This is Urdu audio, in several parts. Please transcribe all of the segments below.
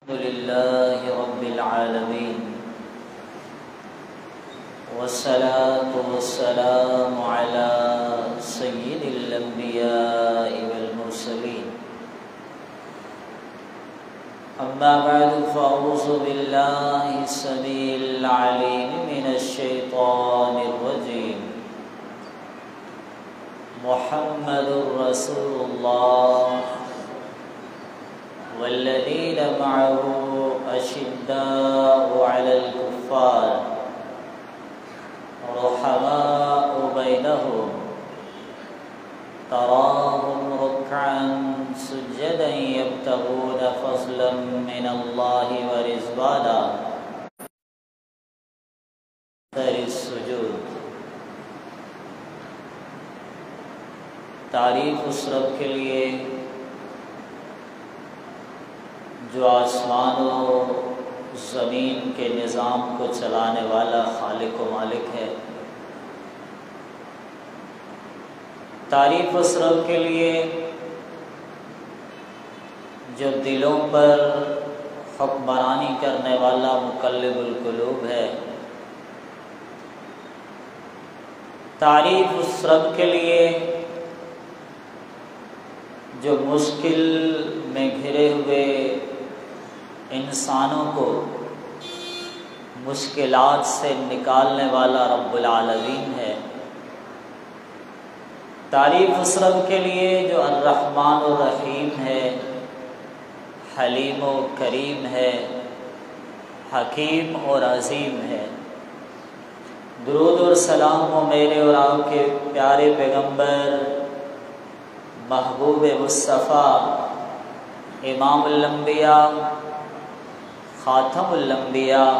الحمد لله رب العالمين والصلاة والسلام على سيد الأنبياء والمرسلين أما بعد فأعوذ بالله السميع العليم من الشيطان الرجيم محمد رسول الله والذين معه أشداء على الكفار رحماء بينهم تراهم ركعا سجدا يبتغون فضلا من الله ورضوانا السجود۔ تعریف اس رب کے لیے جو آسمان و زمین کے نظام کو چلانے والا خالق و مالک ہے۔ تعریف اس رب کے لیے جو دلوں پر حکمرانی کرنے والا مقلب القلوب ہے۔ تعریف اس رب کے لیے جو مشکل میں گھرے ہوئے انسانوں کو مشکلات سے نکالنے والا رب العالمین ہے۔ تعریف اس رب کے لیے جو الرحمن الرحیم ہے، حلیم و کریم ہے، حکیم اور عظیم ہے۔ درود اور سلام ہو میرے اور آپ کے پیارے پیغمبر محبوب مصطفیٰ امام الانبیاء خاتم الانبیاء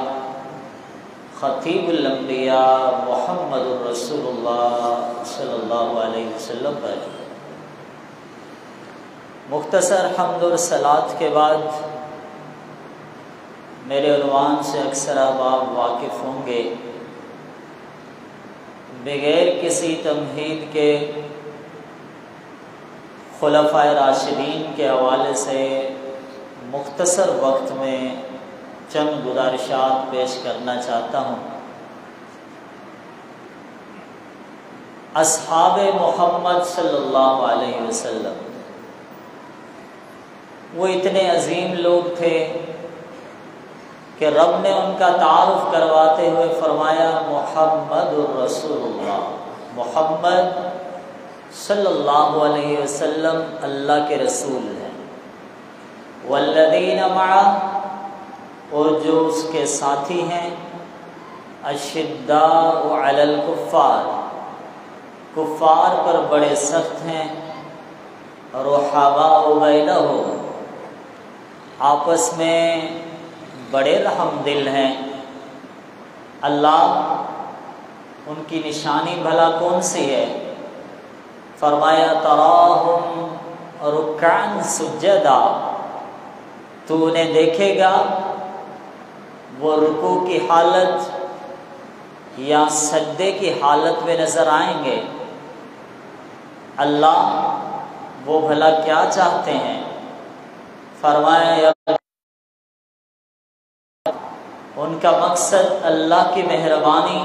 خطیب الانبیاء محمد الرسول اللہ صلی اللہ علیہ وسلم پر۔ مختصر حمد اور صلوات کے بعد میرے عنوان سے اکثر آپ واقف ہوں گے۔ بغیر کسی تمہید کے خلفائے راشدین کے حوالے سے مختصر وقت میں چند گزارشات پیش کرنا چاہتا ہوں۔ اصحاب محمد صلی اللہ علیہ وسلم وہ اتنے عظیم لوگ تھے کہ رب نے ان کا تعارف کرواتے ہوئے فرمایا محمد الرسول اللہ، محمد صلی اللہ علیہ وسلم اللہ کے رسول ہیں۔ والذین معہ اور جو اس کے ساتھی ہیں، اشداء علی الکفار کفار پر بڑے سخت ہیں، رحماء بینہم آپس میں بڑے رحم دل ہیں۔ اللہ ان کی نشانی بھلا کون سی ہے؟ فرمایا تراہم رکعا سجدا، تو انہیں دیکھے گا وہ رکوع کی حالت یا سجدے کی حالت میں نظر آئیں گے۔ اللہ وہ بھلا کیا چاہتے ہیں؟ فرمایا ان کا مقصد اللہ کی مہربانی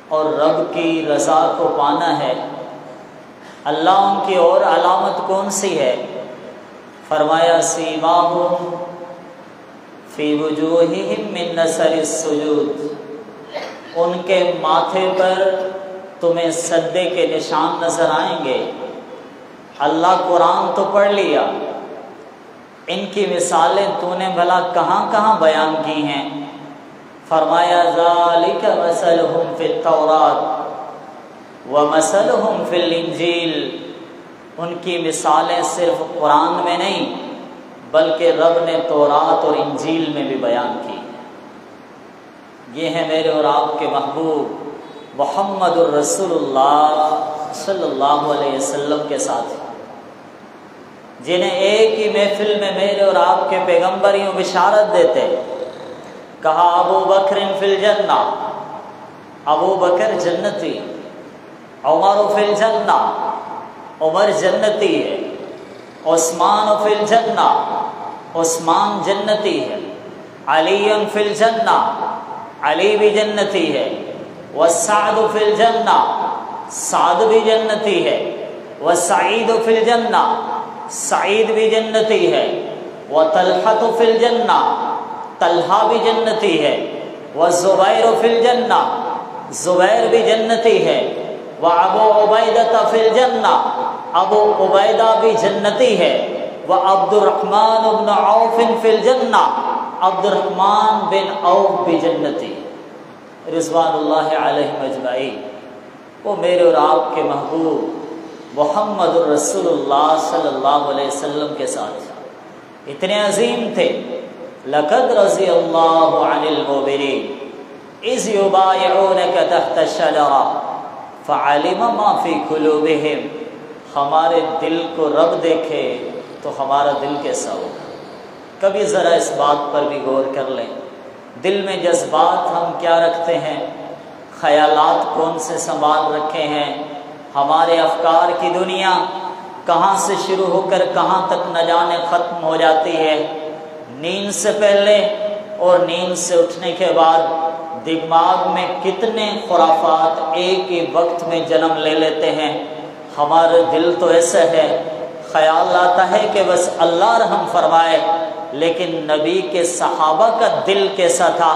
اور رب کی رضا کو پانا ہے۔ اللہ ان کی اور علامت کون سی ہے؟ فرمایا سیماہم فی وجوہہم من نثر السجود، ان کے ماتھے پر تمہیں سجدے کے نشان نظر آئیں گے۔ اللہ قرآن تو پڑھ لیا، ان کی مثالیں تو نے بھلا کہاں کہاں بیان کی ہیں؟ فرمایا ذالک مثلہم فی التوراۃ ومثلہم فی الانجیل، ان کی مثالیں صرف قرآن میں نہیں بلکہ رب نے تورات اور انجیل میں بھی بیان کی ہیں۔ یہ ہیں میرے اور آپ کے محبوب محمد الرسول اللہ صلی اللہ علیہ وسلم کے ساتھ، جنہیں ایک ہی محفل میں میرے اور آپ کے پیغمبر یوں بشارت دیتے۔ کہا ابو بکر فی الجنہ، ابو بکر جنتی، عمر فی الجنہ، عمر جنتی ہے، عثمان فی الجنہ، عثمان جنتی ہے، علی فی الجنہ، علی بھی جنتی ہے، وسعد فی الجنہ، سعد بھی جنتی ہے، وسعید فی الجنہ، سعید بھی جنتی ہے، وطلحۃ فی الجنہ، طلحہ بھی جنتی ہے، وزبیر فی الجنہ، زبیر بھی جنتی ہے، وابو عبیدہ فی الجنہ، ابو عبیدہ بھی جنتی ہے، وعبد الرحمن بن عوف فی الجنہ، عبد الرحمن بن عوف بھی جنتی، رضوان اللہ علیہم اجمعین۔ وہ میرے اور آپ کے محبوب محمد الرسول اللہ صلی اللہ علیہ وسلم کے ساتھ اتنے عظیم تھے۔ لقد رضی اللہ عن المؤمنین اذ یبایعونک تحت الشجرہ فعلم ما فی قلوبہم۔ ہمارے دل کو رب دیکھے تو ہمارا دل کیسا ہوگا؟ کبھی ذرا اس بات پر بھی غور کر لیں، دل میں جذبات ہم کیا رکھتے ہیں، خیالات کون سے سنبھال رکھے ہیں، ہمارے افکار کی دنیا کہاں سے شروع ہو کر کہاں تک نہ جانے ختم ہو جاتی ہے۔ نیند سے پہلے اور نیند سے اٹھنے کے بعد دماغ میں کتنے خرافات ایک ہی وقت میں جنم لے لیتے ہیں۔ ہمارا دل تو ایسا ہے، خیال آتا ہے کہ بس اللہ رحم فرمائے، لیکن نبی کے صحابہ کا دل کیسا تھا؟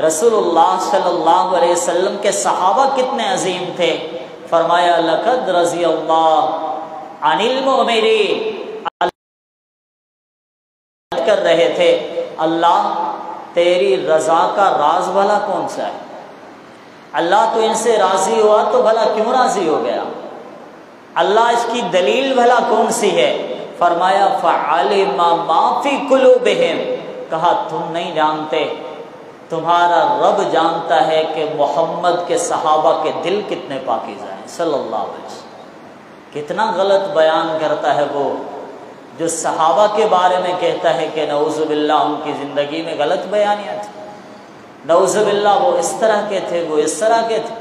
رسول اللہ صلی اللہ علیہ وسلم کے صحابہ کتنے عظیم تھے؟ فرمایا لقد رضی اللہ عن المؤمنین، کر رہے تھے اللہ تیری رضا کا راز بھلا کون سا ہے؟ اللہ تو ان سے راضی ہوا تو بھلا کیوں راضی ہو گیا؟ اللہ اس کی دلیل بھلا کون سی ہے؟ فرمایا فعلم ما فی قلوبہم، کہا تم نہیں جانتے، تمہارا رب جانتا ہے کہ محمد کے صحابہ کے دل کتنے پاکیزہ ہیں صلی اللہ علیہ وسلم۔ کتنا غلط بیان کرتا ہے وہ جو صحابہ کے بارے میں کہتا ہے کہ نعوذ باللہ ان کی زندگی میں غلط بیانیاں تھیں، نعوذ باللہ وہ اس طرح کے تھے، وہ اس طرح کے تھے۔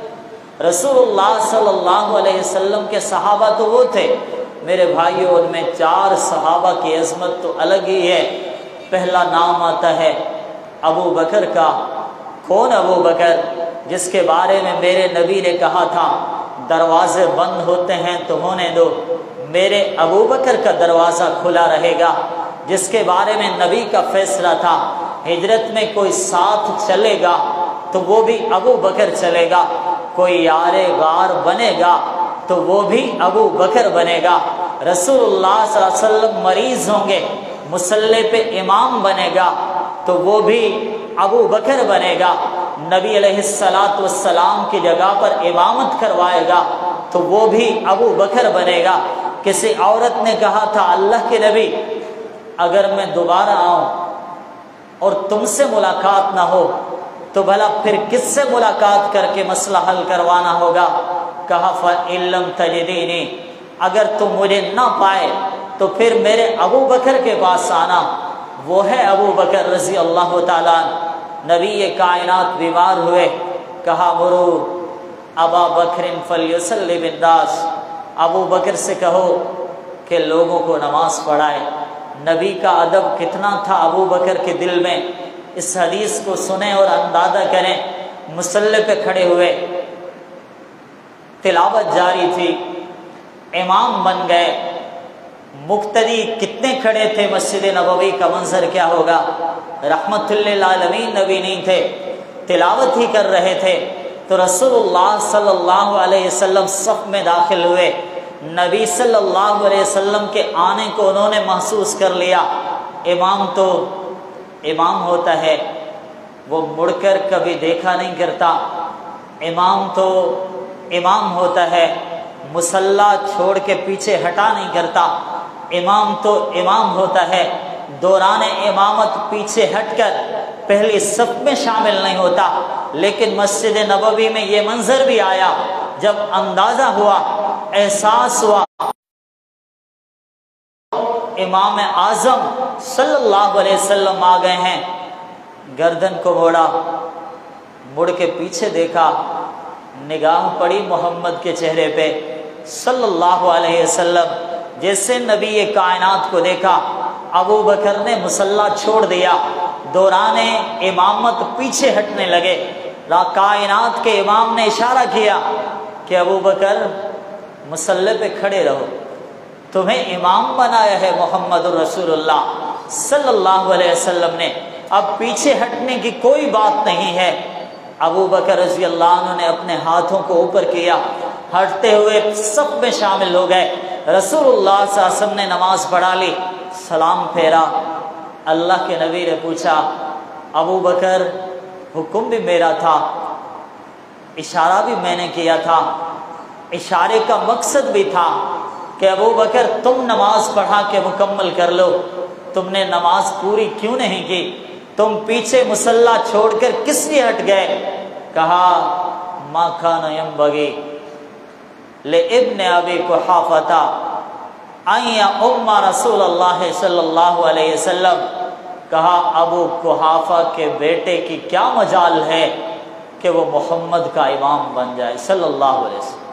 رسول اللہ صلی اللہ علیہ وسلم کے صحابہ تو وہ تھے میرے بھائیوں، ان میں 4 صحابہ کی عظمت تو الگ ہی ہے۔ پہلا نام آتا ہے ابو بکر کا۔ کون ابو بکر؟ جس کے بارے میں میرے نبی نے کہا تھا دروازے بند ہوتے ہیں تو ہونے دو، میرے ابو بکر کا دروازہ کھلا رہے گا۔ جس کے بارے میں نبی کا فیصلہ تھا ہجرت میں کوئی ساتھ چلے گا تو وہ بھی ابو بکر چلے گا، کوئی یار غار بنے گا تو وہ بھی ابو بکر بنے گا۔ رسول اللہ صلی اللہ علیہ وسلم مریض ہوں گے، مصلی پہ امام بنے گا تو وہ بھی ابو بکر بنے گا۔ نبی علیہ السلام کی جگہ پر امامت کروائے گا تو وہ بھی ابو بکر بنے گا۔ کسی عورت نے کہا تھا اللہ کے نبی اگر میں دوبارہ آؤں اور تم سے ملاقات نہ ہو تو بھلا پھر کس سے ملاقات کر کے مسئلہ حل کروانا ہوگا؟ کہا فَإِن لَّمْ تَجِدِينِي، اگر تم مجھے نہ پائے تو پھر میرے ابو بکر کے پاس آنا۔ وہ ہے ابو بکر رضی اللہ تعالیٰ۔ نبی کائنات بیمار ہوئے، کہا مرو ابا بکر فلیصلی بالناس، ابو بکر سے کہو کہ لوگوں کو نماز پڑھائے۔ نبی کا ادب کتنا تھا ابو بکر کے دل میں، اس حدیث کو سنیں اور اندازہ کریں۔ مصلی پہ کھڑے ہوئے، تلاوت جاری تھی، امام بن گئے، مقتدی کتنے کھڑے تھے، مسجد نبوی کا منظر کیا ہوگا؟ رحمت للعالمین نبی نہیں تھے، تلاوت ہی کر رہے تھے تو رسول اللہ صلی اللہ علیہ وسلم صف میں داخل ہوئے۔ نبی صلی اللہ علیہ وسلم کے آنے کو انہوں نے محسوس کر لیا۔ امام تو امام ہوتا ہے، وہ مڑ کر کبھی دیکھا نہیں کرتا، امام تو امام ہوتا ہے، مصلی چھوڑ کے پیچھے ہٹا نہیں کرتا، امام تو امام ہوتا ہے، دوران امامت پیچھے ہٹ کر پہلی صف میں شامل نہیں ہوتا۔ لیکن مسجد نبوی میں یہ منظر بھی آیا، جب اندازہ ہوا، احساس ہوا امام اعظم صلی اللہ علیہ وسلم آ گئے ہیں، گردن کو موڑا، مڑ کے پیچھے دیکھا، نگاہ پڑی محمد کے چہرے پہ صلی اللہ علیہ وسلم۔ جیسے نبی کائنات کو دیکھا، ابو بکر نے مصلی چھوڑ دیا، دوران امامت پیچھے ہٹنے لگے۔ کائنات کے امام نے اشارہ کیا کہ ابو بکر مصلی پہ کھڑے رہو، تمہیں امام بنایا ہے محمد الرسول اللہ صلی اللہ علیہ وسلم نے، اب پیچھے ہٹنے کی کوئی بات نہیں ہے۔ ابو بکر رضی اللہ عنہ نے اپنے ہاتھوں کو اوپر کیا، ہٹتے ہوئے سب میں شامل ہو گئے۔ رسول اللہ صلی اللہ علیہ وسلم نے نماز پڑھا لی، سلام پھیرا۔ اللہ کے نبی نے پوچھا، ابو بکر حکم بھی میرا تھا، اشارہ بھی میں نے کیا تھا، اشارے کا مقصد بھی تھا کہ ابو بکر تم نماز پڑھا کے مکمل کر لو، تم نے نماز پوری کیوں نہیں کی؟ تم پیچھے مصلی چھوڑ کر کس لیے ہٹ گئے؟ کہا ما کان ینبغی لابن ابی قحافہ ان یؤم رسول اللہ صلی اللہ علیہ وسلم، کہا ابو قحافہ کے بیٹے کی کیا مجال ہے کہ وہ محمد کا امام بن جائے صلی اللہ علیہ وسلم؟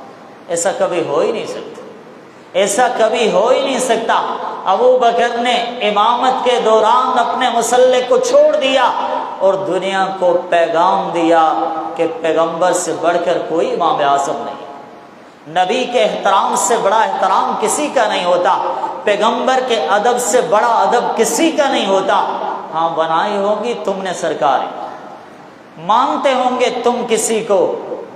ایسا کبھی ہو ہی نہیں سکتا، ایسا کبھی ہو ہی نہیں سکتا۔ ابو بکر نے امامت کے دوران اپنے مصلی کو چھوڑ دیا اور دنیا کو پیغام دیا کہ پیغمبر سے بڑھ کر کوئی امام اعظم نہیں، نبی کے احترام سے بڑا احترام کسی کا نہیں ہوتا، پیغمبر کے ادب سے بڑا ادب کسی کا نہیں ہوتا۔ ہاں بنائی ہوگی تم نے سرکار، مانتے ہوں گے تم کسی کو،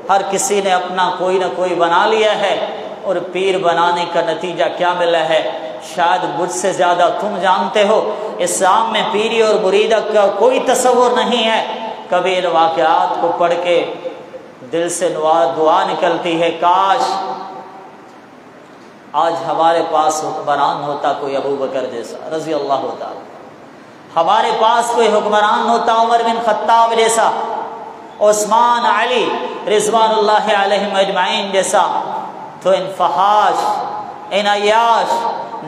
ہر کسی نے اپنا کوئی نہ کوئی بنا لیا ہے، اور پیر بنانے کا نتیجہ کیا ملا ہے شاید مجھ سے زیادہ تم جانتے ہو۔ اسلام میں پیری اور مریدہ کا کوئی تصور نہیں ہے۔ کبھی ان واقعات کو پڑھ کے دل سے دعا نکلتی ہے، کاش آج ہمارے پاس حکمران ہوتا کوئی ابو بکر جیسا رضی اللہ تعالی، ہمارے پاس کوئی حکمران ہوتا عمر بن خطاب جیسا، عثمان علی رضوان اللہ علیہم اجمعین جیسا، تو ان فحاش، ان عیاش،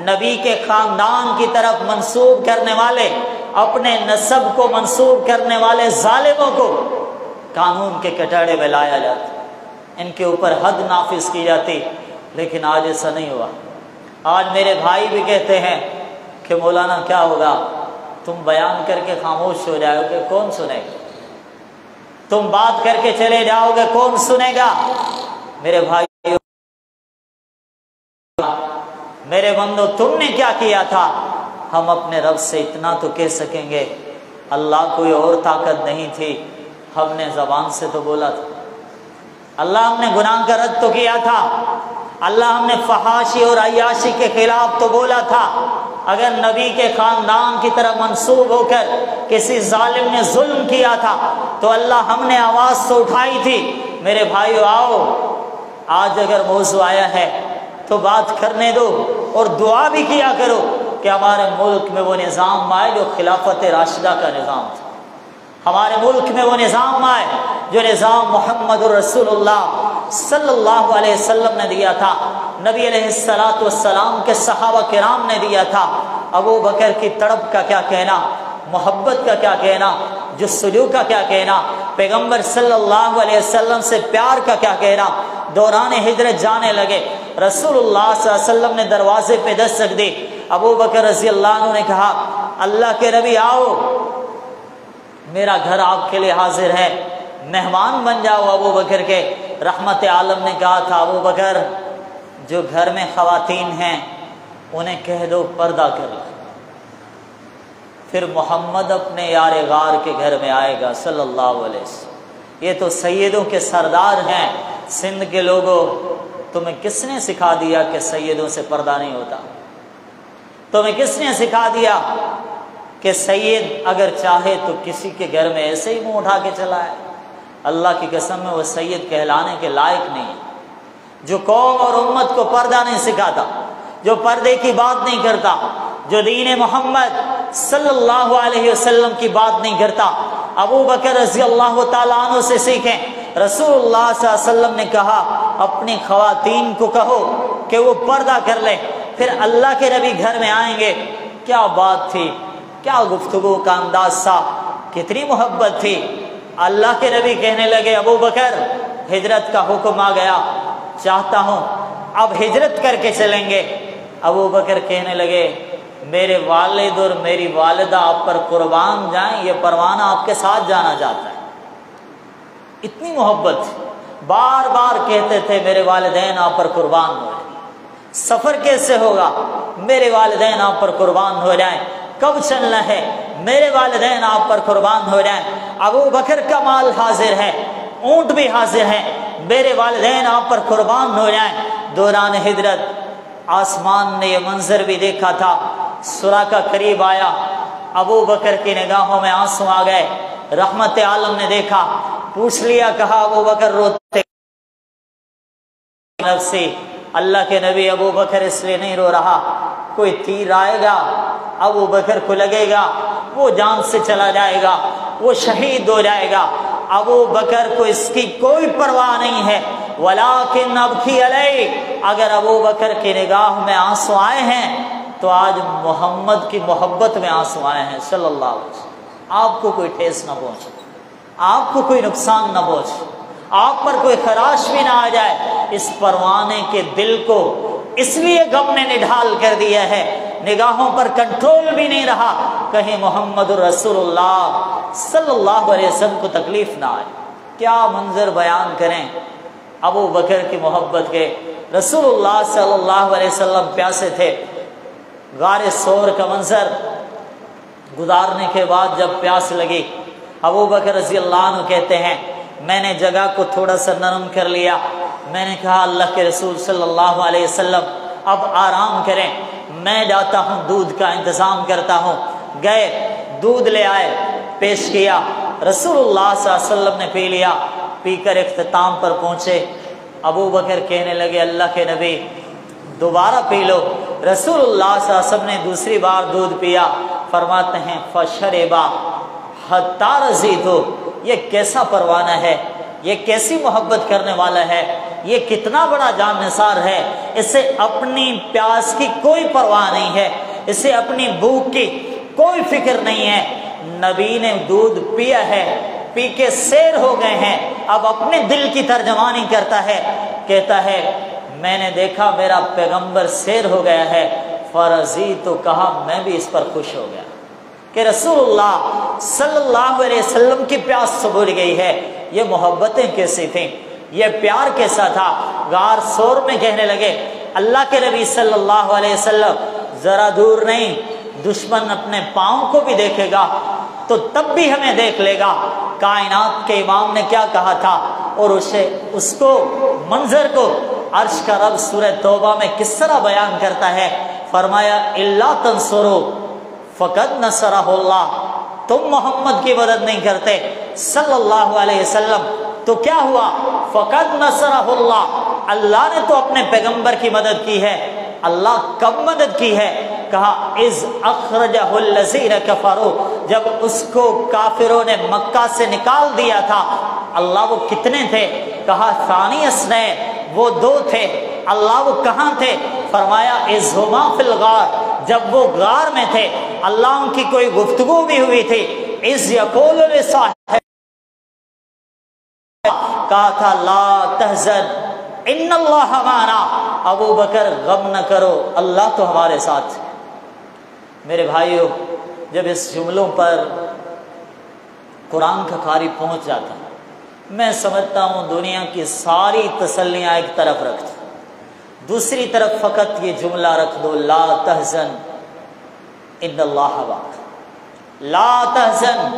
نبی کے خاندان کی طرف منسوب کرنے والے، اپنے نسب کو منسوب کرنے والے ظالموں کو قانون کے کٹڑے میں لایا جاتا، ان کے اوپر حد نافذ کی جاتی۔ لیکن آج ایسا نہیں ہوا۔ آج میرے بھائی بھی کہتے ہیں کہ مولانا کیا ہوگا، تم بیان کر کے خاموش ہو جاؤ گے، کون سنے گا؟ تم بات کر کے چلے جاؤ گے، کون سنے گا؟ میرے بھائی، میرے بندو، تم نے کیا کیا تھا؟ ہم اپنے رب سے اتنا تو کہہ سکیں گے، اللہ کوئی اور طاقت نہیں تھی، ہم نے زبان سے تو بولا تھا، اللہ ہم نے گناہ کا رد تو کیا تھا، اللہ ہم نے فحاشی اور عیاشی کے خلاف تو بولا تھا۔ اگر نبی کے خاندان کی طرف منسوب ہو کر کسی ظالم نے ظلم کیا تھا تو اللہ ہم نے آواز تو اٹھائی تھی۔ میرے بھائیو آؤ، آج اگر موضوع آیا ہے تو بات کرنے دو، اور دعا بھی کیا کرو کہ ہمارے ملک میں وہ نظام آئے جو خلافت راشدہ کا نظام تھا، ہمارے ملک میں وہ نظام آئے جو نظام محمد الرسول اللہ صلی اللہ علیہ وسلم نے دیا تھا، نبی علیہ الصلوۃ والسلام کے صحابہ کرام نے دیا تھا۔ ابو بکر کی تڑپ کا کیا کہنا، محبت کا کیا کہنا، جستجو کا کیا کہنا، پیغمبر صلی اللہ علیہ وسلم سے پیار کا کیا کہنا۔ دوران ہجرت جانے لگے، رسول اللہ صلی اللہ علیہ وسلم نے دروازے پہ دستک دی، ابو بکر رضی اللہ عنہ نے کہا اللہ کے نبی آؤ، میرا گھر آپ کے لیے حاضر ہے، مہمان بن جاؤ ابو بکر کے۔ رحمت عالم نے کہا تھا ابو بکر جو گھر میں خواتین ہیں انہیں کہہ دو پردہ کر لیں، پھر محمد اپنے یار غار کے گھر میں آئے گا صلی اللہ علیہ وسلم۔ یہ تو سیدوں کے سردار ہیں، سندھ کے لوگوں، تمہیں کس نے سکھا دیا کہ سیدوں سے پردہ نہیں ہوتا؟ تمہیں کس نے سکھا دیا کہ سید اگر چاہے تو کسی کے گھر میں ایسے ہی منہ اٹھا کے چلا ہے؟ اللہ کی قسم میں وہ سید کہلانے کے لائق نہیں ہے، جو قوم اور امت کو پردہ نہیں سکھاتا، جو پردے کی بات نہیں کرتا، جو دین محمد صلی اللہ علیہ وسلم کی بات نہیں کرتا۔ ابو بکر رضی اللہ تعالیٰ عنہ سے سیکھیں، رسول اللہ صلی اللہ علیہ وسلم نے کہا اپنی خواتین کو کہو کہ وہ پردہ کر لیں، پھر اللہ کے نبی گھر میں آئیں گے۔ کیا بات تھی، کیا گفتگو کا انداز تھا، کتنی محبت تھی۔ اللہ کے نبی کہنے لگے ابو بکر ہجرت کا حکم آ گیا، چاہتا ہوں اب ہجرت کر کے چلیں گے۔ ابو بکر کہنے لگے میرے والد اور میری والدہ آپ پر قربان جائیں، یہ پروانہ آپ کے ساتھ جانا چاہتا ہے۔ اتنی محبت، بار بار کہتے تھے میرے والدین آپ پر قربان ہو جائیں۔ سفر کیسے ہوگا؟ میرے والدین آپ پر قربان ہو جائیں۔ کب چلنا ہے؟ میرے والدین آپ پر قربان ہو جائیں۔ ابو بکر کا مال حاضر ہے، اونٹ بھی حاضر ہے، میرے والدین آپ پر قربان ہو جائیں۔ دوران ہجرت آسمان نے یہ منظر بھی دیکھا تھا، سراقہ قریب آیا، ابو بکر کی نگاہوں میں آنسو آ گئے۔ رحمت عالم نے دیکھا، پوچھ لیا، کہا ابو بکر روتے نفسی، اللہ کے نبی ابو بکر اس لیے نہیں رو رہا، کوئی تیر آئے گا ابو بکر کو لگے گا، وہ جان سے چلا جائے گا، وہ شہید ہو جائے گا۔ ابو بکر کو اس کی کوئی پرواہ نہیں ہے۔ ولیکن ابکی علیہ، اگر ابو بکر کی نگاہ میں آنسو آئے ہیں تو آج محمد کی محبت میں آنسو آئے ہیں صلی اللہ علیہ وسلم۔ آپ کو کوئی ٹھیس نہ پہنچے، آپ کو کوئی نقصان نہ پہنچے، آپ پر کوئی خراش بھی نہ آ جائے۔ اس پروانے کے دل کو اس لیے غم نے نڈھال کر دیا ہے، نگاہوں پر کنٹرول بھی نہیں رہا، کہیں محمد رسول اللہ صلی اللہ علیہ وسلم کو تکلیف نہ آئے۔ کیا منظر بیان کریں ابو بکر کی محبت کے۔ رسول اللہ صلی اللہ علیہ وسلم پیاسے تھے، غار ثور کا منظر گزارنے کے بعد جب پیاس لگی، ابو بکر رضی اللہ عنہ کہتے ہیں میں نے جگہ کو تھوڑا سا نرم کر لیا، میں نے کہا اللہ کے رسول صلی اللہ علیہ وسلم اب آرام کریں، میں جاتا ہوں دودھ کا انتظام کرتا ہوں۔ گئے، دودھ لے آئے، پیش کیا، رسول اللہ صلی اللہ علیہ وسلم نے پی لیا، پی کر اختتام پر پہنچے۔ ابو بکر کہنے لگے اللہ کے نبی دوبارہ پی لو۔ رسول اللہ صلی اللہ علیہ وسلم نے دوسری بار دودھ پیا، فرماتے ہیں فشربا حتی رضیت، یہ کیسا پروانہ ہے، یہ کیسی محبت کرنے والا ہے، یہ کتنا بڑا جان نثار ہے، اسے اپنی پیاس کی کوئی پرواہ نہیں ہے، اسے اپنی بھوک کی کوئی فکر نہیں ہے۔ نبی نے دودھ پیا ہے، پی کے سیر ہو گئے ہیں، اب اپنے دل کی ترجمانی کرتا ہے، کہتا ہے میں نے دیکھا میرا پیغمبر سیر ہو گیا ہے، فرضی تو کہا میں بھی اس پر خوش ہو گیا کہ رسول اللہ صلی اللہ علیہ وسلم کی پیاس سبھڑ گئی ہے۔ یہ محبتیں کیسی تھیں، یہ پیار کیسا تھا۔ غار ثور میں کہنے لگے اللہ کے نبی صلی اللہ علیہ وسلم ذرا دور نہیں، دشمن اپنے پاؤں کو بھی دیکھے گا تو تب بھی ہمیں دیکھ لے گا۔ کائنات کے امام نے کیا کہا تھا، اور اس کو منظر کو عرش کا رب سورہ توبہ میں کس طرح بیان کرتا ہے، فرمایا الا تنصروا فقد نصرہ اللہ، تم محمد کی مدد نہیں کرتے صلی اللہ علیہ وسلم تو کیا ہوا، فقد نصرہ اللہ، اللہ نے تو اپنے پیغمبر کی مدد کی ہے۔ اللہ کب مدد کی ہے؟ کہا اذ اخرجہ الذین کفروا، جب اس کو کافروں نے مکہ سے نکال دیا تھا۔ اللہ وہ کتنے تھے؟ کہا ثانی اثنین، وہ دو تھے۔ اللہ وہ کہاں تھے؟ فرمایا اذ ہما فی الغار، جب وہ غار میں تھے۔ اللہ ان کی کوئی گفتگو بھی ہوئی تھی، اذ یقول لصاحبہ، کہا تھا لا تحزن ان اللہ معنا، ابو بکر غم نہ کرو، اللہ تو ہمارے ساتھ۔ میرے بھائیو، جب اس جملوں پر قرآن کا قاری پہنچ جاتا میں سمجھتا ہوں دنیا کی ساری تسلیاں ایک طرف رکھ دو، دوسری طرف فقط یہ جملہ رکھ دو لا تحزن ان اللہ معنا، لا تحزن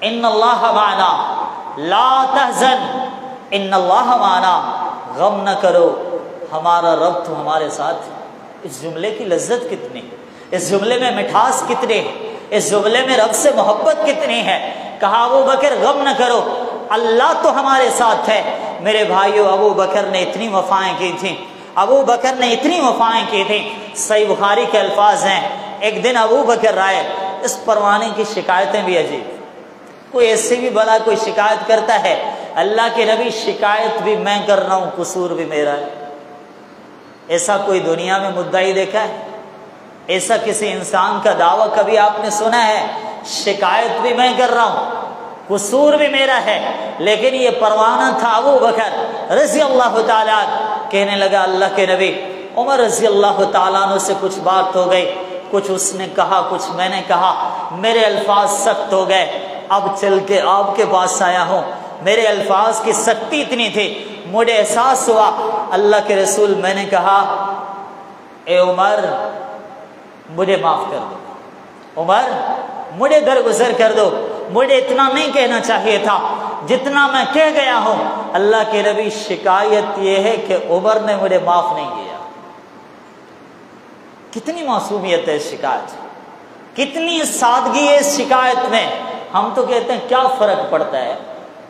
ان اللہ معنا، لا تحزن ان اللہ معنا، غم نہ کرو ہمارا رب تو ہمارے ساتھ۔ اس جملے کی لذت کتنی، اس جملے میں مٹھاس کتنی، اس جملے میں رب سے محبت کتنی ہے۔ کہا ابو بکر غم نہ کرو، اللہ تو ہمارے ساتھ ہے۔ میرے بھائیو، ابو بکر نے اتنی وفائیں کی تھیں، ابو بکر نے اتنی وفائیں کی تھیں۔ صحیح بخاری کے الفاظ ہیں، ایک دن ابو بکر آئے، اس پروانے کی شکایتیں بھی عجیب، کوئی ایسے بھی بلا کوئی شکایت کرتا ہے، اللہ کے نبی شکایت بھی میں کر رہا ہوں، قصور بھی میرا ہے۔ ایسا کوئی دنیا میں مدعی دیکھا ہے؟ ایسا کسی انسان کا دعویٰ کبھی آپ نے سنا ہے؟ شکایت بھی میں کر رہا ہوں، قصور بھی میرا ہے۔ لیکن یہ پروانہ تھا ابو بکر رضی اللہ تعالیٰ، کہنے لگا اللہ کے نبی، عمر رضی اللہ تعالیٰ عنہ سے کچھ بات ہو گئی، کچھ اس نے کہا کچھ میں نے کہا، میرے الفاظ سخت ہو گئے، اب چل کے آپ کے پاس آیا ہوں۔ میرے الفاظ کی سختی اتنی تھی، مجھے احساس ہوا اللہ کے رسول، میں نے کہا اے عمر مجھے معاف کر دو، عمر مجھے درگزر کر دو، مجھے اتنا نہیں کہنا چاہیے تھا جتنا میں کہہ گیا ہوں۔ اللہ کے نبی شکایت یہ ہے کہ عمر نے مجھے معاف نہیں کیا۔ کتنی معصومیت ہے اس شکایت، کتنی سادگی ہے اس شکایت میں۔ ہم تو کہتے ہیں کیا فرق پڑتا ہے،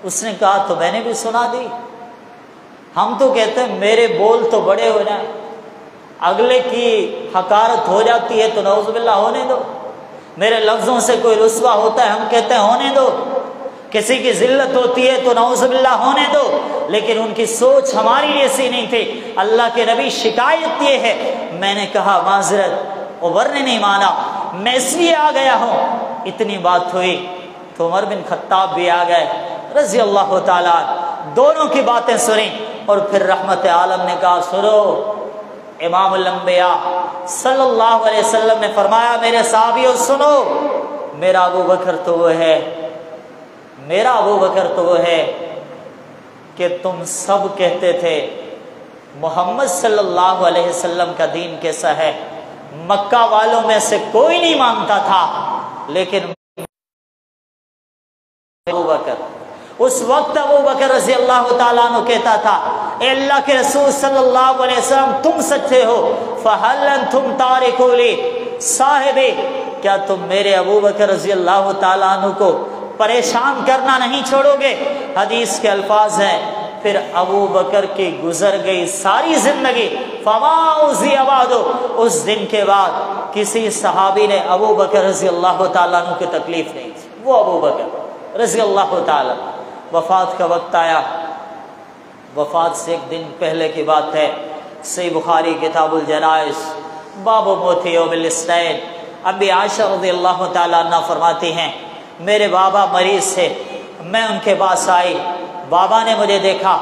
اس نے کہا تو میں نے بھی سنا دی۔ ہم تو کہتے ہیں میرے بول تو بڑے ہو جائیں، اگلے کی حقارت ہو جاتی ہے تو نعوذ باللہ ہونے دو، میرے لفظوں سے کوئی رسوا ہوتا ہے ہم کہتے ہیں ہونے دو، کسی کی ذلت ہوتی ہے تو نعوذ باللہ ہونے دو، لیکن ان کی سوچ ہماری جیسی نہیں تھی۔ اللہ کے نبی شکایت یہ ہے، میں نے کہا معذرت، عمر نے نہیں مانا، میں اس لیے آ گیا ہوں۔ اتنی بات ہوئی تو عمر بن خطاب بھی آ گئے رضی اللہ تعالیٰ، دونوں کی باتیں سنیں، اور پھر رحمت عالم نے کہا سنو، امام الانبیاء صلی اللہ علیہ وسلم نے فرمایا میرے صحابیوں سنو، میرا ابو بکر تو وہ ہے، میرا ابو بکر تو وہ ہے کہ تم سب کہتے تھے محمد صلی اللہ علیہ وسلم کا دین کیسا ہے، مکہ والوں میں سے کوئی نہیں مانتا تھا، لیکن ابو بکر، اس وقت ابو بکر رضی اللہ تعالیٰ عنہ کہتا تھا اے اللہ کے رسول صلی اللہ علیہ وسلم تم سچے ہو، فَهَلْ أَنْتُمْ تَارِكُوا لِي صاحبِ، کیا تم میرے ابو بکر رضی اللہ تعالیٰ عنہ کو پریشان کرنا نہیں چھوڑو گے؟ حدیث کے الفاظ ہیں پھر ابو بکر کی گزر گئی ساری زندگی، فَمَا أُوذِيَ بَعْدُ، اس دن کے بعد کسی صحابی نے ابو بکر رضی اللہ تعالیٰ عنہ کی تکلیف نہیں تھی۔ وہ ابو بکر رضی اللہ تعالیٰ، وفات کا وقت آیا، وفات سے ایک دن پہلے کی بات ہے، صحیح بخاری کتاب الجنائز باب موت یوم الاثنین، ابی عائشہ رضی اللہ تعالیٰ عنہ فرماتی ہیں میرے بابا مریض تھے، میں ان کے پاس آئی، بابا نے مجھے دیکھا،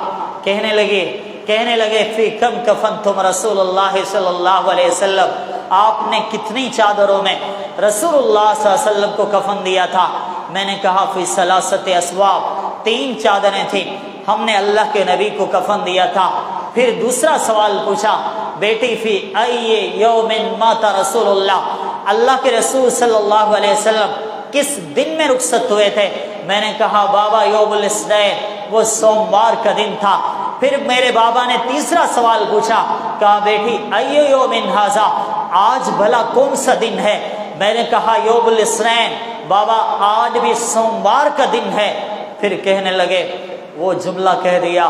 کہنے لگے فی کم کفنتم رسول اللہ صلی اللہ علیہ وسلم، آپ نے کتنی چادروں میں رسول اللہ صلی اللہ علیہ وسلم کو کفن دیا تھا؟ میں نے کہا فی ثلاثت اسواب، 3 چادریں تھیں، ہم نے اللہ کے نبی کو کفن دیا تھا۔ پھر دوسرا سوال پوچھا بیٹی فی ای یوم مات رسول اللہ، اللہ کے رسول صلی اللہ علیہ وسلم کس دن میں رخصت ہوئے تھے؟ میں نے کہا بابا یوم الاثنین، وہ سوموار کا دن تھا۔ پھر میرے بابا نے تیسرا سوال پوچھا، کہا بیٹی ای یوم ھذا، آج بھلا کون سا دن ہے؟ میں نے کہا یوم الاثنین، بابا آج بھی سوموار کا دن ہے۔ پھر کہنے لگے، وہ جملہ کہہ دیا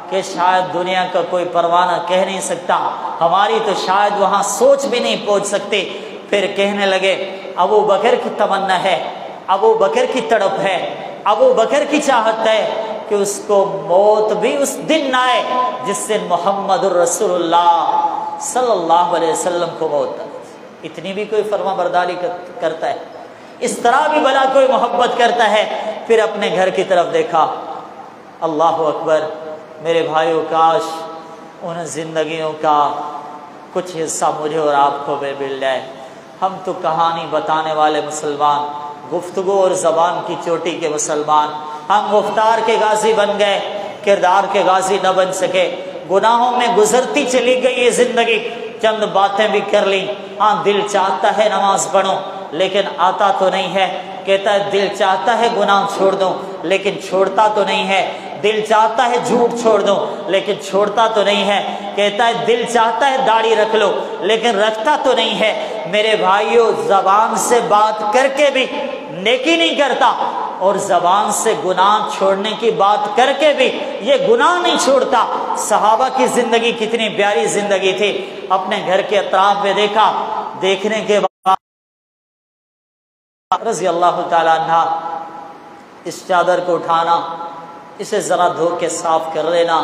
کہ شاید دنیا کا کوئی پروانہ کہہ نہیں سکتا، ہماری تو شاید وہاں سوچ بھی نہیں پہنچ سکتی۔ پھر کہنے لگے ابو بکر کی تمنا ہے، ابو بکر کی تڑپ ہے، ابو بکر کی چاہت ہے کہ اس کو موت بھی اس دن نہ آئے جس دن محمد الرسول اللہ صلی اللہ علیہ وسلم کو موت آئے۔ اتنی بھی کوئی فرما برداری کرتا ہے؟ اس طرح بھی بلا کوئی محبت کرتا ہے؟ پھر اپنے گھر کی طرف دیکھا، اللہ اکبر، میرے بھائیوں کاش ان زندگیوں کا کچھ حصہ مجھے اور آپ کو بھی مل جائے۔ ہم تو کہانی بتانے والے مسلمان، گفتگو اور زبان کی چوٹی کے مسلمان، ہم گفتار کے غازی بن گئے، کردار کے غازی نہ بن سکے۔ گناہوں میں گزرتی چلی گئی یہ زندگی، چند باتیں بھی کر لیں، ہاں دل چاہتا ہے نماز پڑھوں لیکن آتا تو نہیں ہے، کہتا ہے دل چاہتا ہے گناہ چھوڑ دوں لیکن چھوڑتا تو نہیں ہے، دل چاہتا ہے جھوٹ چھوڑ دوں لیکن چھوڑتا تو نہیں ہے، کہتا ہے دل چاہتا ہے داڑھی رکھ لو لیکن رکھتا تو نہیں ہے۔ میرے بھائیوں، زبان سے بات کر کے بھی نیکی نہیں کرتا، اور زبان سے گناہ چھوڑنے کی بات کر کے بھی یہ گناہ نہیں چھوڑتا۔ صحابہ کی زندگی کتنی پیاری زندگی تھی، اپنے گھر کے اطراف میں دیکھا، دیکھنے کے بعد رضی اللہ تعالیٰ عنہ اس چادر کو اٹھانا، اسے ذرا دھو کے صاف کر لینا،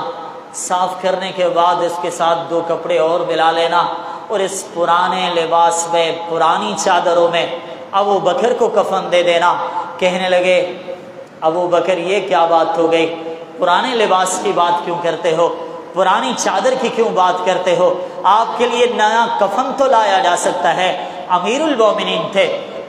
صاف کرنے کے بعد اس کے ساتھ 2 کپڑے اور ملا لینا، اور اس پرانے لباس میں، پرانی چادروں میں ابو بکر کو کفن دے دینا۔ کہنے لگے ابو بکر یہ کیا بات ہو گئی، پرانے لباس کی بات کیوں کرتے ہو، پرانی چادر کی کیوں بات کرتے ہو؟ آپ کے لیے نیا کفن تو لایا جا سکتا ہے، امیر المومنین تھے،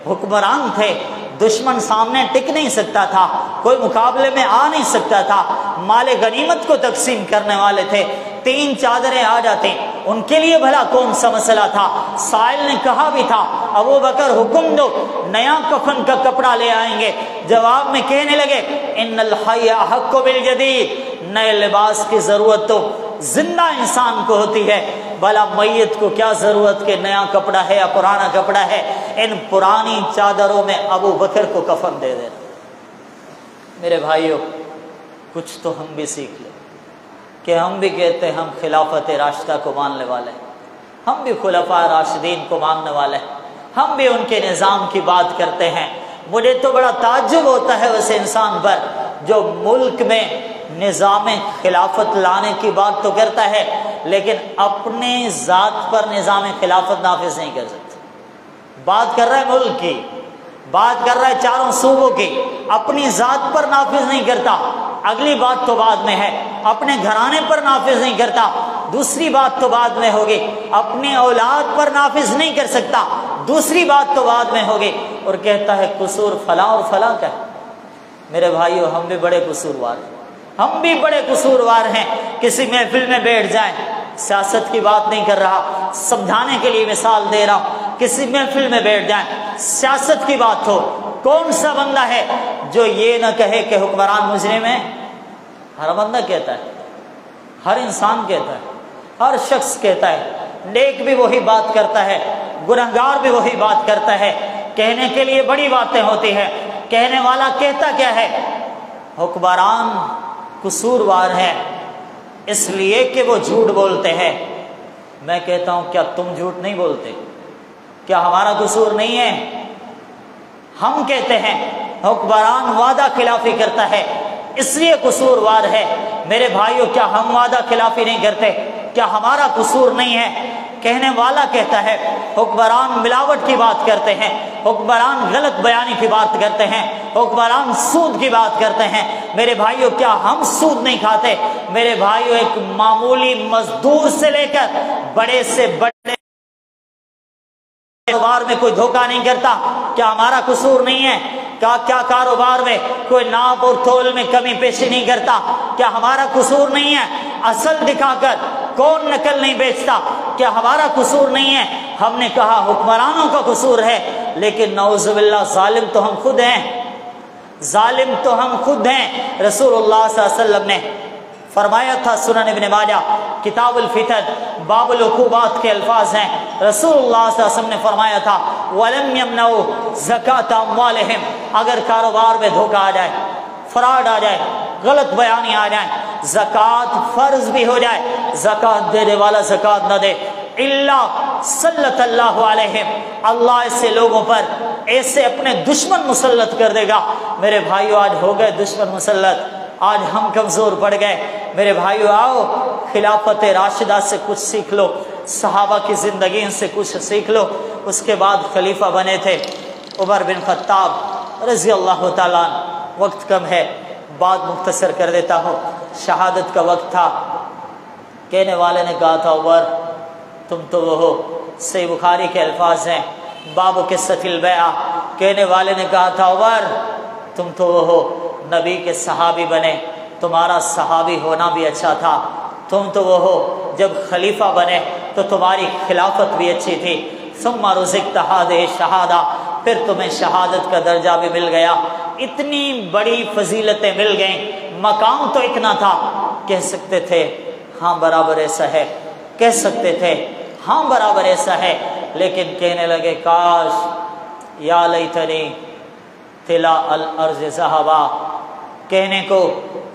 حکمران تھے، دشمن سامنے ٹک نہیں سکتا تھا، کوئی مقابلے میں آ نہیں سکتا تھا، مال غنیمت کو تقسیم کرنے والے تھے، 3 چادریں آ جاتی ان کے لیے بھلا کون سا مسئلہ تھا؟ سائل نے کہا بھی تھا ابو بکر حکم دو نیا کفن کا کپڑا لے آئیں گے، جواب میں کہنے لگے ان الحی احق بالجدید، نئے لباس کی ضرورت تو زندہ انسان کو ہوتی ہے، بھلا میت کو کیا ضرورت کہ نیا کپڑا ہے یا پرانا کپڑا ہے؟ ان پرانی چادروں میں ابو بکر کو کفن دے دینا۔ میرے بھائیوں، کچھ تو ہم بھی سیکھ لیں کہ ہم بھی کہتے ہیں ہم خلافت راشدہ کو ماننے والے ہیں، ہم بھی خلفاء راشدین کو ماننے والے ہیں، ہم بھی ان کے نظام کی بات کرتے ہیں۔ مجھے تو بڑا تعجب ہوتا ہے اس انسان پر جو ملک میں نظام خلافت لانے کی بات تو کرتا ہے لیکن اپنے ذات پر نظام خلافت نافذ نہیں کر سکتا۔ بات کر رہا ہے ملک کی، بات کر رہا ہے 4 صوبوں کی، اپنی ذات پر نافذ نہیں کرتا۔ اگلی بات تو بعد میں ہے، اپنے گھرانے پر نافذ نہیں کرتا، دوسری بات تو بعد میں ہوگی، اپنی اولاد پر نافذ نہیں کر سکتا، دوسری بات تو بعد میں ہوگی، اور کہتا ہے قصور فلاں اور فلاں کا ہے۔ میرے بھائیو، ہم بھی بڑے قصوروار ہیں، ہم بھی بڑے قصوروار ہیں۔ کسی محفل میں بیٹھ جائیں، سیاست کی بات نہیں کر رہا، سمجھانے کے لیے مثال دے رہا ہوں، کسی محفل میں بیٹھ جائیں، سیاست کی بات ہو، کون سا بندہ ہے جو یہ نہ کہے کہ حکمران مجرم ہے؟ ہر بندہ کہتا ہے، ہر انسان کہتا ہے، ہر شخص کہتا ہے، نیک بھی وہی بات کرتا ہے، گنہگار بھی وہی بات کرتا ہے۔ کہنے کے لیے بڑی باتیں ہوتی ہیں، کہنے والا کہتا کیا ہے؟ حکمران قصوروار ہے اس لیے کہ وہ جھوٹ بولتے ہیں۔ میں کہتا ہوں کیا تم جھوٹ نہیں بولتے؟ کیا ہمارا قصور نہیں ہے؟ ہم کہتے ہیں حکمران وعدہ خلافی کرتا ہے اس لیے قصوروار ہے۔ میرے بھائیو، کیا ہم وعدہ خلافی نہیں کرتے؟ کیا ہمارا قصور نہیں ہے؟ کہنے والا کہتا ہے حکمران ملاوٹ کی بات کرتے ہیں، حکمران غلط بیانی کی بات کرتے ہیں، حکمران سود کی بات کرتے ہیں۔ میرے بھائیو، کیا ہم سود نہیں کھاتے؟ میرے بھائیو، ایک معمولی مزدور سے لے کر بڑے سے بڑے کاروبار میں کوئی دھوکہ نہیں کرتا، کیا ہمارا قصور نہیں ہے؟ کیا کاروبار میں کوئی ناپ اور تول میں کمی پیشی نہیں کرتا، کیا ہمارا قصور نہیں ہے؟ اصل دکھا کر کون نقل نہیں بیچتا، کیا ہمارا قصور نہیں ہے؟ ہم نے کہا حکمرانوں کا قصور ہے، لیکن نعوذ باللہ ظالم تو ہم خود ہیں، ظالم تو ہم خود ہیں۔ رسول اللہ صلی اللہ علیہ وسلم نے فرمایا تھا، سنن ابن ماجہ کتاب الفتن باب العقوبات کے الفاظ ہیں، رسول اللہ صلی اللہ علیہ وسلم نے فرمایا تھا وَلَمْ يَمْنَعُوا زَكَاةَ أَمْوَالِهِمْ، اگر کاروبار میں دھوکہ آ جائے، فراڈ آ جائے، غلط بیانی آ جائیں، زکوٰۃ فرض بھی ہو جائے، زکوٰۃ دینے والا زکوٰۃ نہ دے، اللہ سلط اللہ علیہم، اللہ ایسے لوگوں پر ایسے اپنے دشمن مسلط کر دے گا۔ میرے بھائیو، آج ہو گئے دشمن مسلط، آج ہم کمزور پڑ گئے۔ میرے بھائیو، آؤ خلافت راشدہ سے کچھ سیکھ لو، صحابہ کی زندگی سے کچھ سیکھ لو۔ اس کے بعد خلیفہ بنے تھے عمر بن خطاب رضی اللہ تعالیٰ عنہ۔ وقت کم ہے، بات مختصر کر دیتا ہوں۔ شہادت کا وقت تھا، کہنے والے نے کہا تھا عمر تم تو وہ ہو، صحیح بخاری کے الفاظ ہیں باب قصۃ البیعہ، کہنے والے نے کہا تھا عمر تم تو وہ ہو، نبی کے صحابی بنے، تمہارا صحابی ہونا بھی اچھا تھا، تم تو وہ ہو جب خلیفہ بنے تو تمہاری خلافت بھی اچھی تھی، ثم رزقت هذه الشہادہ، پھر تمہیں شہادت کا درجہ بھی مل گیا۔ اتنی بڑی فضیلتیں مل گئیں، مقام تو اتنا تھا، کہہ سکتے تھے ہاں برابر ایسا ہے، کہہ سکتے تھے ہاں برابر ایسا ہے، لیکن کہنے لگے کاش یا لیتنی طلا الارض ذہبا۔ کہنے کو،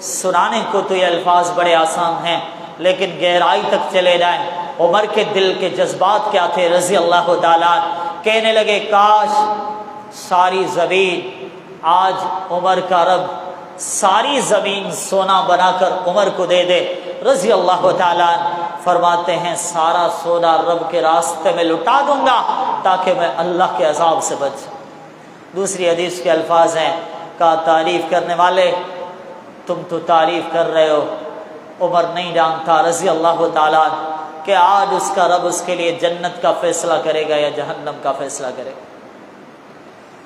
سنانے کو تو یہ الفاظ بڑے آسان ہیں، لیکن گہرائی تک چلے جائیں، عمر کے دل کے جذبات کیا تھے رضی اللہ تعالیٰ۔ کہنے لگے کاش ساری زمین، آج عمر کا رب ساری زمین سونا بنا کر عمر کو دے دے رضی اللہ تعالیٰ۔ فرماتے ہیں سارا سونا رب کے راستے میں لٹا دوں گا تاکہ میں اللہ کے عذاب سے بچ جاؤں۔ دوسری حدیث کے الفاظ ہیں، کہا تعریف کرنے والے تم تو تعریف کر رہے ہو، عمر نہیں جانتا رضی اللہ تعالیٰ کہ آج اس کا رب اس کے لیے جنت کا فیصلہ کرے گا یا جہنم کا فیصلہ کرے گا۔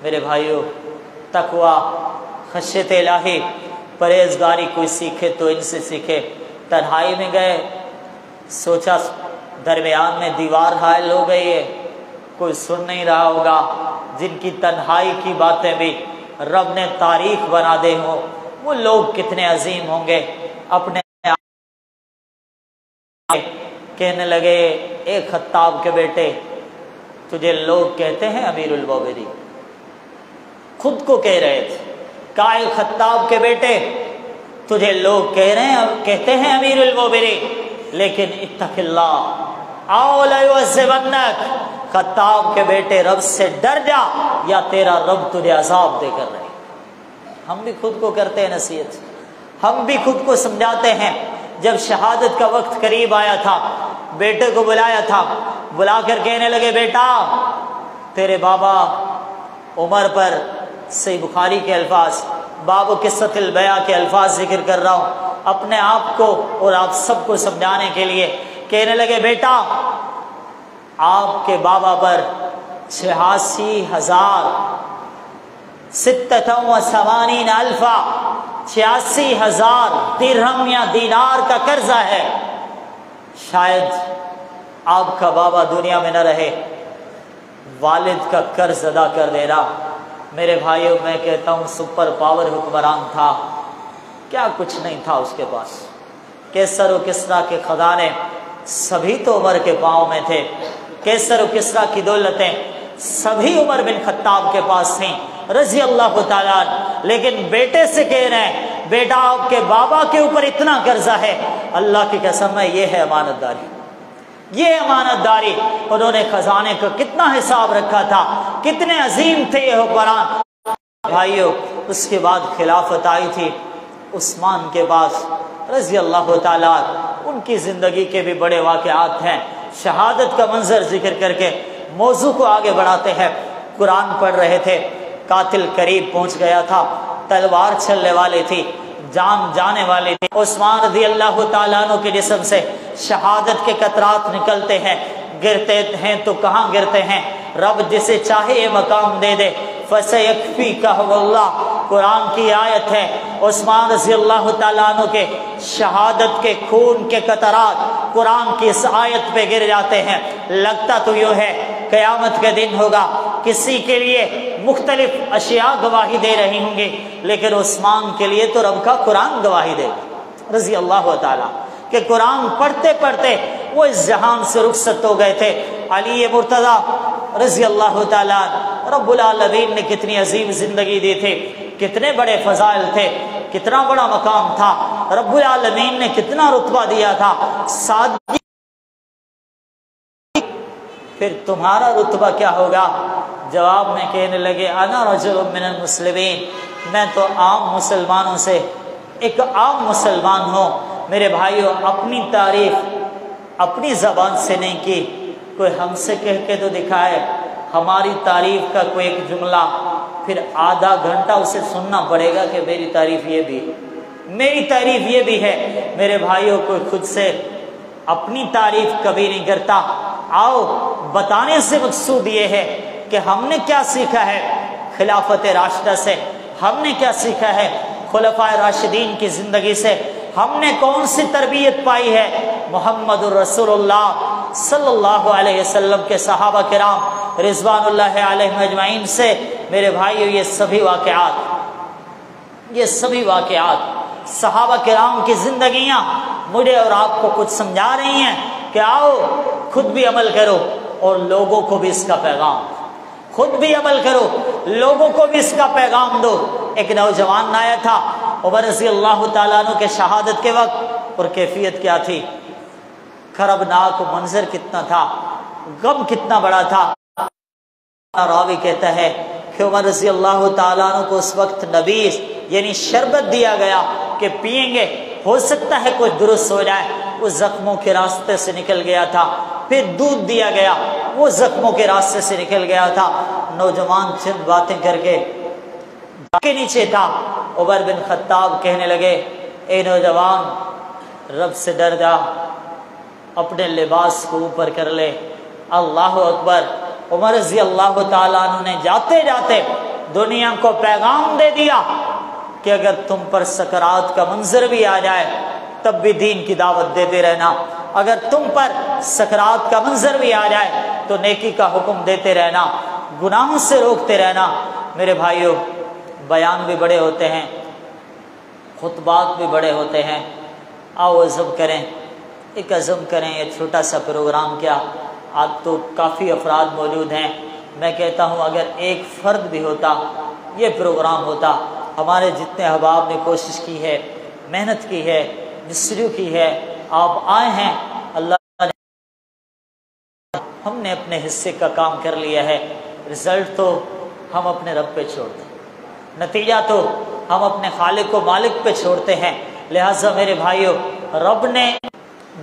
میرے بھائیوں، تقوی، خشیت الہی، پرہیزگاری کوئی سیکھے تو ان سے سیکھے۔ تنہائی میں گئے، سوچا درمیان میں دیوار حائل ہو گئی ہے، کوئی سن نہیں رہا ہوگا، جن کی تنہائی کی باتیں بھی رب نے تاریخ بنا دے ہوں، وہ لوگ کتنے عظیم ہوں گے۔ اپنے کہنے لگے، اے خطاب کے بیٹے، تجھے لوگ کہتے ہیں امیر المومنین، خود کو کہہ رہے تھے، کہا اے خطاب کے بیٹے، تجھے لوگ کہتے ہیں امیر المومنین، لیکن اتق اللہ او لیعذبنک، خطاب کے بیٹے رب سے ڈر جا یا تیرا رب تجھے عذاب دے کر رہے۔ ہم بھی خود کو کرتے ہیں نصیحت، ہم بھی خود کو سمجھاتے ہیں۔ جب شہادت کا وقت قریب آیا تھا، بیٹے کو بلایا تھا، بلا کر کہنے لگے، بیٹا تیرے بابا عمر پر، صحیح بخاری کے الفاظ، باب قصۃ البیع کے الفاظ ذکر کر رہا ہوں اپنے آپ کو اور آپ سب کو سمجھانے کے لیے۔ کہنے لگے، بیٹا آپ کے بابا پر 86,000 86,000 درہم یا دینار کا قرضہ ہے، شاید آپ کا بابا دنیا میں نہ رہے، والد کا قرض ادا کر دے رہا۔ میرے بھائیوں، میں کہتا ہوں سپر پاور حکمران تھا، کیا کچھ نہیں تھا اس کے پاس۔ کیسر و کسریٰ کے خزانے سبھی تو عمر کے پاؤں میں تھے، کیسر و کسریٰ کی دولتیں سبھی عمر بن خطاب کے پاس تھیں رضی اللہ تعالیٰ، لیکن بیٹے سے کہہ رہے ہیں، بیٹا آپ کے بابا کے اوپر اتنا قرضہ ہے، اللہ کی قسم ہے، یہ ہے امانت داری، یہ امانت داری۔ انہوں نے خزانے کا کتنا حساب رکھا تھا، کتنے عظیم تھے یہ حکمران۔ بھائیو، اس کے بعد خلافت آئی تھی عثمان کے پاس رضی اللہ تعالیٰ، ان کی زندگی کے بھی بڑے واقعات ہیں۔ شہادت کا منظر ذکر کر کے موضوع کو آگے بڑھاتے ہیں۔ قرآن پڑھ رہے تھے، قاتل قریب پہنچ گیا تھا، تلوار چلنے والی تھی، جان جانے والی تھی۔ عثمان رضی اللہ تعالیٰ عنہ کے جسم سے شہادت کے قطرات نکلتے ہیں، گرتے ہیں تو کہاں گرتے ہیں، رب جسے چاہے یہ مقام دے دے۔ فَسَيَكْفِيكَهُ اللَّهُ، قرآن کی آیت ہے۔ عثمان رضی اللہ تعالیٰ عنہ کے شہادت کے خون کے قطرات قرآن کی اس آیت پہ گر جاتے ہیں۔ لگتا تو یوں ہے قیامت کے دن ہوگا، کسی کے لیے مختلف اشیاء گواہی دے رہی ہوں گی، لیکن عثمان کے لیے تو رب کا قرآن گواہی دے گا رضی اللہ تعالیٰ، کہ قرآن پڑھتے پڑھتے وہ اس جہان سے رخصت ہو گئے تھے۔ علی مرتضیٰ رضی اللہ تعالیٰ، رب العالمین نے کتنی عظیم زندگی دی تھی، کتنے بڑے فضائل تھے، کتنا بڑا مقام تھا، رب العالمین نے کتنا رتبہ دیا تھا۔ سادگی، پھر تمہارا رتبہ کیا ہوگا؟ جواب میں کہنے لگے، انا رجل من المسلمین، میں تو عام مسلمانوں سے ایک عام مسلمان ہوں۔ میرے بھائیوں، اپنی تعریف اپنی زبان سے نہیں کی، کوئی ہم سے کہہ کے تو دکھائے ہماری تعریف کا کوئی ایک جملہ، پھر آدھا گھنٹہ اسے سننا پڑے گا کہ میری تعریف یہ بھی، میری تعریف یہ بھی ہے۔ میرے بھائیوں، کوئی خود سے اپنی تعریف کبھی نہیں کرتا۔ آؤ بتانے سے مقصود یہ ہے کہ ہم نے کیا سیکھا ہے خلافت راشدہ سے، ہم نے کیا سیکھا ہے خلفائے راشدین کی زندگی سے، ہم نے کون سی تربیت پائی ہے محمد الرسول اللہ صلی اللہ علیہ وسلم کے صحابہ کرام رضوان اللہ علیہم اجمعین سے۔ میرے بھائیو، یہ سبھی واقعات صحابہ کرام کی زندگیاں مجھے اور آپ کو کچھ سمجھا رہی ہیں کہ آؤ خود بھی عمل کرو اور لوگوں کو بھی اس کا پیغام، خود بھی عمل کرو، لوگوں کو بھی اس کا پیغام دو۔ ایک نوجوان آیا تھا عمر رضی اللہ تعالیٰ عنہ کے شہادت کے وقت، اور کیفیت کیا تھی، کربناک منظر کتنا تھا، غم کتنا بڑا تھا۔ راوی کہتا ہے کہ عمر رضی اللہ تعالیٰ عنہ کو اس وقت نبیذ یعنی شربت دیا گیا کہ پئیں گے، ہو سکتا ہے کوئی درست ہو جائے، وہ زخموں کے راستے سے نکل گیا تھا۔ پھر دودھ دیا گیا، وہ زخموں کے راستے سے نکل گیا تھا۔ نوجوان چند باتیں کر کے نیچے تھا۔ عمر بن خطاب کہنے لگے، اے نوجوان، رب سے ڈر جا، اپنے لباس کو اوپر کر لے۔ اللہ اکبر۔ عمر رضی اللہ تعالیٰ عنہ نے جاتے جاتے دنیا کو پیغام دے دیا کہ اگر تم پر سکرات کا منظر بھی آ جائے تب بھی دین کی دعوت دیتے رہنا، اگر تم پر سکرات کا منظر بھی آ جائے تو نیکی کا حکم دیتے رہنا، گناہوں سے روکتے رہنا۔ میرے بھائیوں، بیان بھی بڑے ہوتے ہیں، خطبات بھی بڑے ہوتے ہیں، آؤ عزم کریں، ایک عزم کریں، یہ چھوٹا سا پروگرام کیا، آج تو کافی افراد موجود ہیں، میں کہتا ہوں اگر ایک فرد بھی ہوتا، یہ پروگرام ہوتا، ہمارے جتنے احباب نے کوشش کی ہے، محنت کی ہے، جستجو کی ہے، آپ آئے ہیں، اللہ نے ہم نے اپنے حصے کا کام کر لیا ہے، رزلٹ تو ہم اپنے رب پہ چھوڑتے ہیں، نتیجہ تو ہم اپنے خالق و مالک پہ چھوڑتے ہیں۔ لہٰذا میرے بھائیوں، رب نے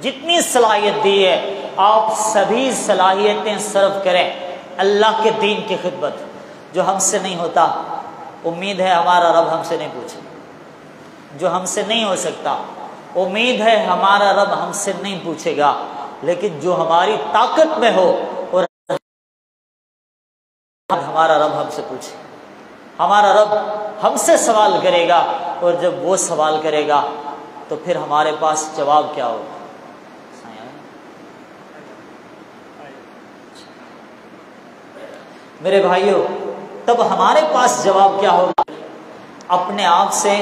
جتنی صلاحیت دی ہے آپ سبھی صلاحیتیں صرف کریں اللہ کے دین کی خدمت۔ جو ہم سے نہیں ہوتا، امید ہے ہمارا رب ہم سے نہیں پوچھے، جو ہم سے نہیں ہو سکتا، امید ہے ہمارا رب ہم سے نہیں پوچھے گا، لیکن جو ہماری طاقت میں ہو اور ہمارا رب ہم سے پوچھے، ہمارا رب ہم سے سوال کرے گا، اور جب وہ سوال کرے گا تو پھر ہمارے پاس جواب کیا ہوگا؟ میرے بھائیوں، تب ہمارے پاس جواب کیا ہوگا؟ اپنے آپ سے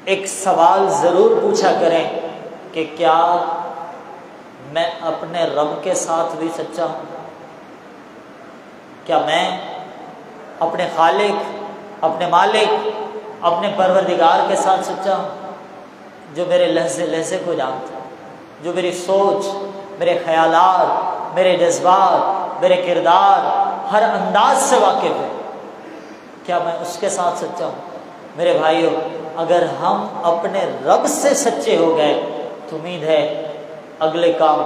ایک سوال ضرور پوچھا کریں کہ کیا میں اپنے رب کے ساتھ بھی سچا ہوں؟ کیا میں اپنے خالق، اپنے مالک، اپنے پروردگار کے ساتھ سچا ہوں، جو میرے لہجے لہجے کو جانتا، جو میری سوچ، میرے خیالات، میرے جذبات، میرے کردار، ہر انداز سے واقف ہے؟ کیا میں اس کے ساتھ سچا ہوں؟ میرے بھائیوں، اگر ہم اپنے رب سے سچے ہو گئے تو امید ہے اگلے کام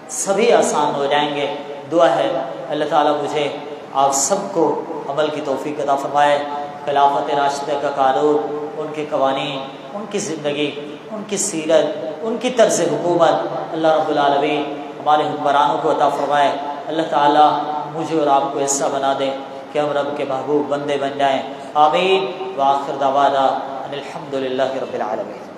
سبھی آسان ہو جائیں گے۔ دعا ہے اللہ تعالیٰ مجھے آپ سب کو عمل کی توفیق عطا فرمائے۔ خلافت راشدہ کا قانون، ان کے قوانین، ان کی زندگی، ان کی سیرت، ان کی طرز حکومت اللہ رب العالمین ہمارے حکمرانوں کو عطا فرمائے۔ اللہ تعالیٰ مجھے اور آپ کو ایسا بنا دے کہ ہم رب کے محبوب بندے بن جائیں۔ آمین۔ وآخر دعوانا ان الحمد للہ رب العالمین۔